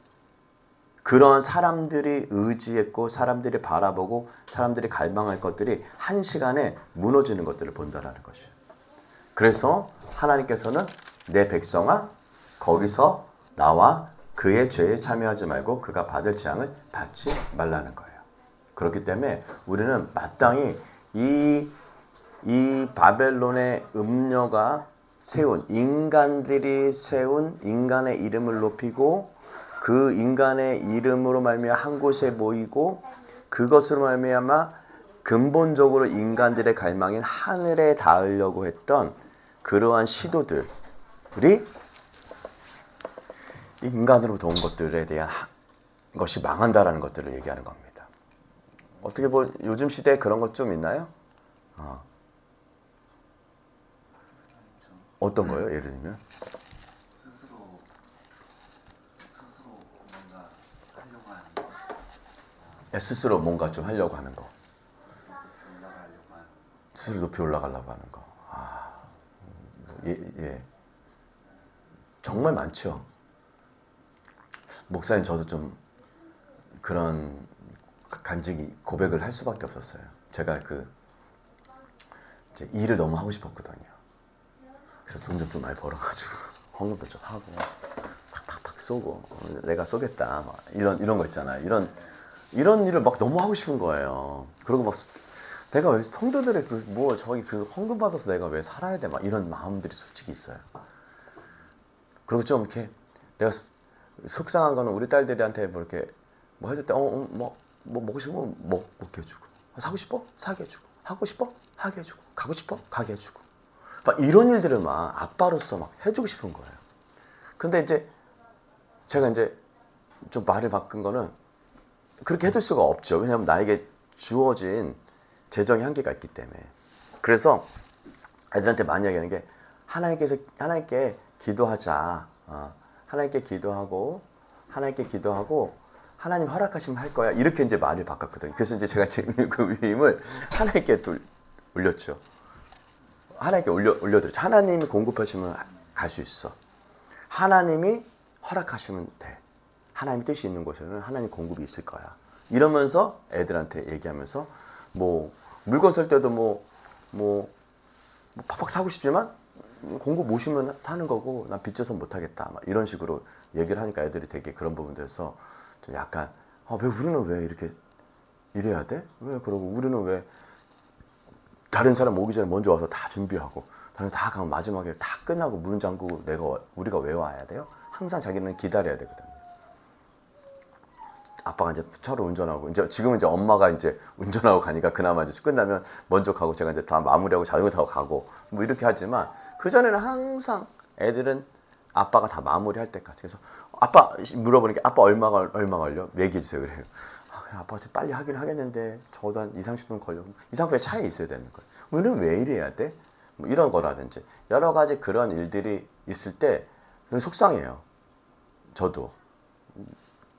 그런 사람들이 의지했고 사람들이 바라보고 사람들이 갈망할 것들이 한 시간에 무너지는 것들을 본다라는 것이에요. 그래서 하나님께서는 내 백성아 거기서 나와 그의 죄에 참여하지 말고 그가 받을 재앙을 받지 말라는 거예요. 그렇기 때문에 우리는 마땅히 이 바벨론의 음녀가 세운, 인간들이 세운 인간의 이름을 높이고 그 인간의 이름으로 말미암아 한 곳에 모이고 그것으로 말미암아 근본적으로 인간들의 갈망인 하늘에 닿으려고 했던 그러한 시도들이 인간으로부터 온 것들에 대한 것이 망한다라는 것들을 얘기하는 겁니다. 어떻게 보면 요즘 시대에 그런 것 좀 있나요? 어떤 거요? 예를 들면 스스로 뭔가 하려고 하는 거. 스스로 뭔가 좀 하려고 하는 거. 올라가려고 하는 거. 스스로 높이 올라가려고 하는 거. 예. 정말 많죠. 목사님 저도 좀 그런 간증이 고백을 할 수밖에 없었어요. 제가 이제 일을 너무 하고 싶었거든요. 그래서 돈 좀 많이 벌어가지고 헌금도 좀 하고 팍팍팍 쏘고 내가 쏘겠다 막 이런 거 있잖아요. 이런 일을 막 너무 하고 싶은 거예요. 그리고 막 내가 왜 성도들의 저기 헌금 받아서 내가 왜 살아야 돼 막 이런 마음들이 솔직히 있어요. 그리고 좀 이렇게 내가 속상한 거는 우리 딸들한테 뭐 이렇게 뭐 해줄 때 뭐 먹고 싶으면 먹게 해주고 사고 싶어 사게 해주고 하고 싶어 하게 해주고 가고 싶어 가게 해주고 막 이런 일들을 막 아빠로서 막 해주고 싶은 거예요. 근데 이제 제가 이제 좀 말을 바꾼 거는 그렇게 해줄 수가 없죠. 왜냐하면 나에게 주어진 재정의 한계가 있기 때문에. 그래서 애들한테 많이 얘기하는 게 하나님께 기도하자. 하나님께 기도하고 하나님 허락하시면 할 거야. 이렇게 이제 말을 바꿨거든요. 그래서 이제 제가 지금 그 위임을 하나님께 올렸죠. 하나님께 올려드렸죠. 하나님이 공급하시면 갈 수 있어. 하나님이 허락하시면 돼. 하나님의 뜻이 있는 곳에는 하나님 공급이 있을 거야. 이러면서 애들한테 얘기하면서 뭐 물건 살 때도 뭐 팍팍 사고 싶지만 공급 모시면 사는 거고 난 빚져서 못하겠다. 막 이런 식으로 얘기를 하니까 애들이 되게 그런 부분들에서 좀 약간 왜 우리는 왜 이렇게 이래야 돼? 왜 그러고 우리는 왜 다른 사람 오기 전에 먼저 와서 다 준비하고 다른 다 가면 마지막에 다 끝나고 문 잠그고 우리가 왜 와야 돼요? 항상 자기는 기다려야 되거든요. 아빠가 이제 차로 운전하고 지금은 이제 엄마가 이제 운전하고 가니까 그나마 이제 끝나면 먼저 가고 제가 이제 다 마무리하고 자전거 타고 가고 뭐 이렇게 하지만 그 전에는 항상 애들은 아빠가 다 마무리할 때까지. 그래서 아빠 물어보니까 아빠 얼마 걸려? 얘기해 주세요. 그래요. 그냥 아빠가 빨리 하긴 하겠는데 저도 한 2-30분 걸려. 2-30분에 차에 있어야 되는 거예요. 우리는 왜 이래야 돼? 뭐 이런 거라든지 여러 가지 그런 일들이 있을 때 속상해요. 저도.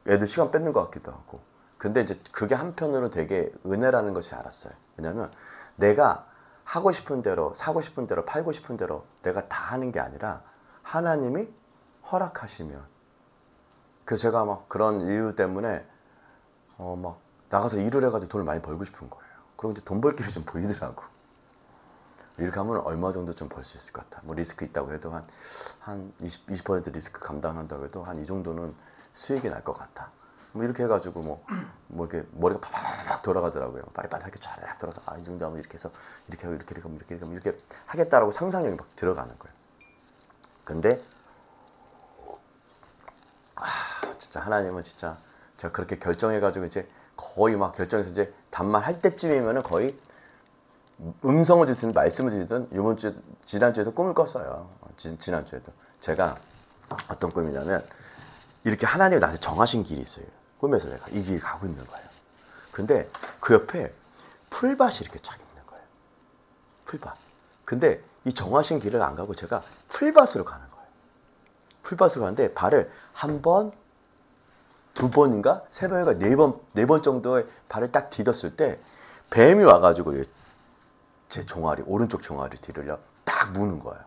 애들 시간 뺏는 것 같기도 하고. 근데 이제 그게 한편으로 되게 은혜라는 것이 알았어요. 왜냐면 내가 하고 싶은 대로, 사고 싶은 대로, 팔고 싶은 대로 내가 다 하는 게 아니라 하나님이 허락하시면. 그래서 제가 막 그런 이유 때문에 막 나가서 일을 해가지고 돈을 많이 벌고 싶은 거예요. 그리고 이제 돈 벌 길이 좀 보이더라고. 이렇게 하면 얼마 정도 좀 벌 수 있을 것 같아. 뭐 리스크 있다고 해도 한 20% 리스크 감당한다고 해도 한 이 정도는 수익이 날 것 같아. 뭐 이렇게 해가지고 뭐 이렇게 머리가 팍팍팍 돌아가더라고요. 빨리빨리 이렇게 쫙 돌아서 이 정도 하면 이렇게 해서 이렇게 하고 이렇게 하겠다라고 상상력이 막 들어가는 거예요. 근데 진짜 하나님은 진짜 제가 그렇게 결정해가지고 이제 거의 막 결정해서 이제 단말할 때쯤이면은 거의 음성을 주든 말씀을 주든 지난주에도 꿈을 꿨어요. 지난주에도 제가 어떤 꿈이냐면 이렇게 하나님이 나한테 정하신 길이 있어요. 꿈에서 내가 이 길 가고 있는 거예요. 근데 그 옆에 풀밭이 이렇게 쫙 있는 거예요. 풀밭. 근데 이 정하신 길을 안 가고 제가 풀밭으로 가는 거예요. 풀밭으로 가는데 발을 한 번, 두 번인가 세 번인가 네 번 정도의 발을 딱 디뎠을 때 뱀이 와가지고 제 종아리, 오른쪽 종아리 뒤를요 딱 무는 거예요.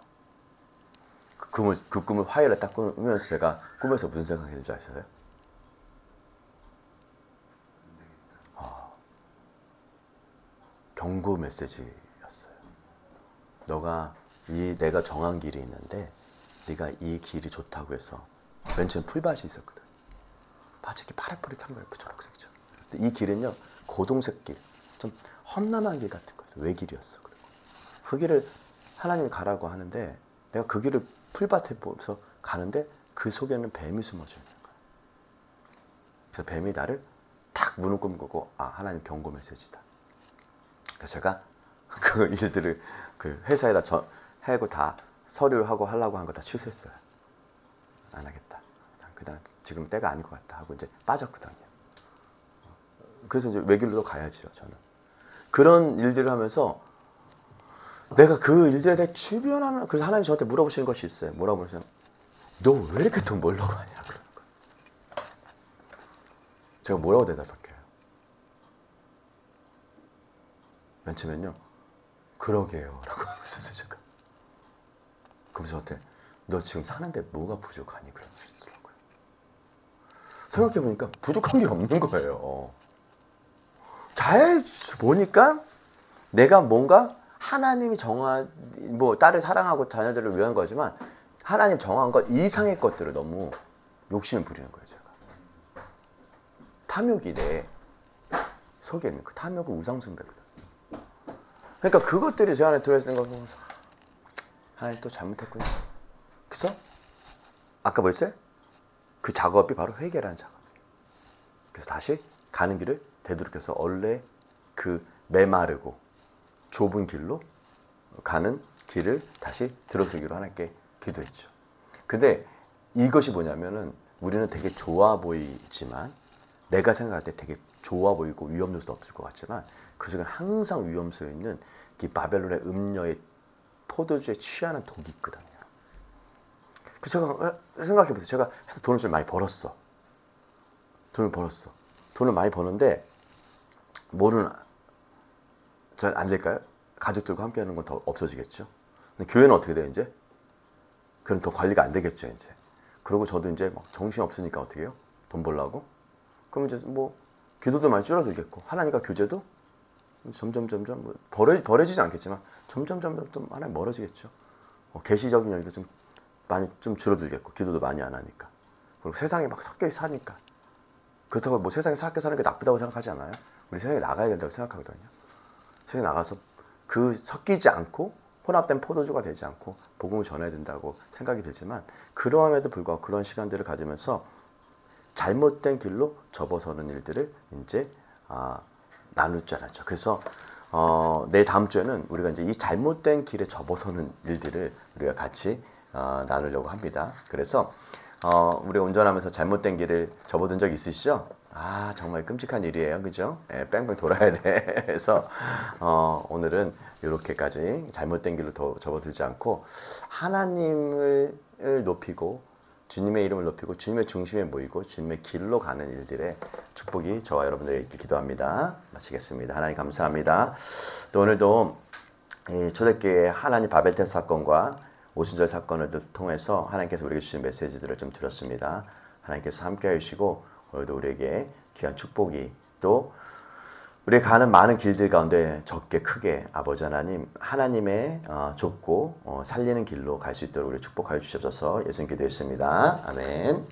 그 꿈을 화요일에 딱 꾸면서 제가 꿈에서 무슨 생각이 드는 줄 아시나요? 경고 메시지였어요. 너가 내가 정한 길이 있는데 네가 이 길이 좋다고 해서 맨 처음 풀밭이 있었거든. 저게 파래뿌릿한 거예요. 초록색이죠. 근데 이 길은요, 고동색 길, 좀 험난한 길 같은 거죠. 외길이었어. 그리고 그 길을 하나님이 가라고 하는데 내가 그 길을 풀밭에 보면서 가는데 그 속에는 뱀이 숨어져 있는 거야. 그래서 뱀이 나를 탁 문을 꿈꾸고, 아, 하나님 경고 메시지다. 그래서 제가 그 일들을 그 회사에다 해고 다 서류하고 하려고 한 거 다 취소했어요. 안 하겠다. 그냥 지금 때가 아닌 것 같다 하고 이제 빠졌거든요. 그래서 이제 외길로 가야지요, 저는. 그런 일들을 하면서 내가 그 일들에 대해 주변하는, 그래서 하나님이 저한테 물어보시는 것이 있어요. 뭐라고 그러시면, 너 왜 이렇게 돈 벌려고 하냐, 그러는 거예요. 제가 뭐라고 대답할게요? 맨 처음엔요, 그러게요, 라고 하셨어요, 제가. 그러면서 저한테, 너 지금 사는데 뭐가 부족하니? 그런 소리 있더라고요. 생각해보니까 부족한 게 없는 거예요. 잘 보니까 내가 뭔가 하나님이 정한, 뭐 딸을 사랑하고 자녀들을 위한 거지만 하나님 정한 것 이상의 것들을 너무 욕심을 부리는 거예요, 제가. 탐욕이 내 속에 있는 그 탐욕은 우상숭배거든. 그러니까 그것들이 제 안에 들어있는 걸 보면서 하나님 또 잘못했군요. 그래서 아까 뭐였어요? 그 작업이 바로 회개라는 작업이에요. 그래서 다시 가는 길을 되돌이켜서 원래 그 메마르고 좁은 길로 가는 길을 다시 들어서기로 하나님께 기도했죠. 근데 이것이 뭐냐면은 우리는 되게 좋아 보이지만, 내가 생각할 때 되게 좋아 보이고 위험 요소도 없을 것 같지만 그 속에 항상 위험소에 있는 이 바벨론의 음녀의 포도주에 취하는 독이 있거든요. 그래서 제가 생각해보세요. 제가 해서 돈을 좀 많이 벌었어. 돈을 벌었어. 돈을 많이 버는데 뭐는 잘 안 될까요? 가족들과 함께 하는 건 더 없어지겠죠. 근데 교회는 어떻게 돼요, 이제? 그럼 더 관리가 안 되겠죠, 이제. 그리고 저도 이제 막 정신 없으니까 어떻게 해요? 돈 벌려고? 그럼 이제 뭐 기도도 많이 줄어들겠고, 하나님과 교제도 점점 뭐 버려지지 않겠지만 점점 좀 하나님 멀어지겠죠. 계시적인 연기도 좀 많이 좀 줄어들겠고, 기도도 많이 안 하니까. 그리고 세상에 막 섞여 사니까. 그렇다고 뭐 세상에 섞여 사는 게 나쁘다고 생각하지 않아요? 우리 세상에 나가야 된다고 생각하거든요. 세상에 나가서 그 섞이지 않고 혼합된 포도주가 되지 않고 복음을 전해야 된다고 생각이 되지만, 그러함에도 불구하고 그런 시간들을 가지면서 잘못된 길로 접어서는 일들을 이제 나눌 줄 알았죠. 그래서 내 다음 주에는 우리가 이제 이 잘못된 길에 접어서는 일들을 우리가 같이 나누려고 합니다. 그래서 우리 운전하면서 잘못된 길을 접어든 적 있으시죠? 아, 정말 끔찍한 일이에요. 그죠? 예, 뺑뺑 돌아야 돼. 그래서 오늘은 이렇게까지 잘못된 길로 더 접어들지 않고 하나님을 높이고 주님의 이름을 높이고 주님의 중심에 모이고 주님의 길로 가는 일들의 축복이 저와 여러분들에게 있길 기도합니다. 마치겠습니다. 하나님 감사합니다. 또 오늘도 초대교회 하나님 바벨탑 사건과 오순절 사건을 통해서 하나님께서 우리에게 주신 메시지들을 좀 들었습니다. 하나님께서 함께 해주시고 오늘도 우리에게 귀한 축복이, 또 우리가 가는 많은 길들 가운데 적게 크게 아버지 하나님, 하나님의 좁고 살리는 길로 갈 수 있도록 우리 축복하여 주셔서 예수님 기도했습니다. 아멘.